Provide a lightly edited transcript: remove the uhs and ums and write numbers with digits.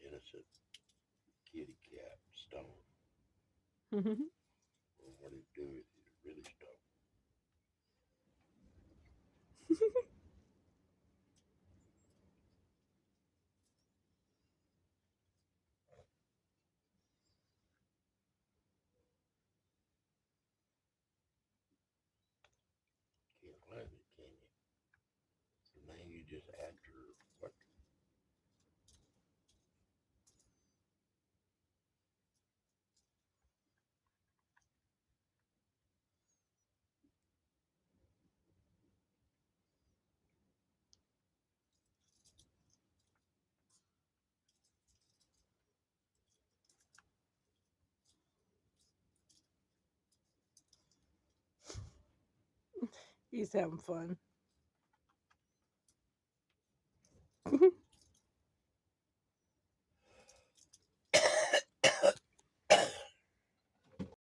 innocent kitty cat stone. Well, what it do is it really stone. Can't claim it, can you? So now you just after what? He's having fun.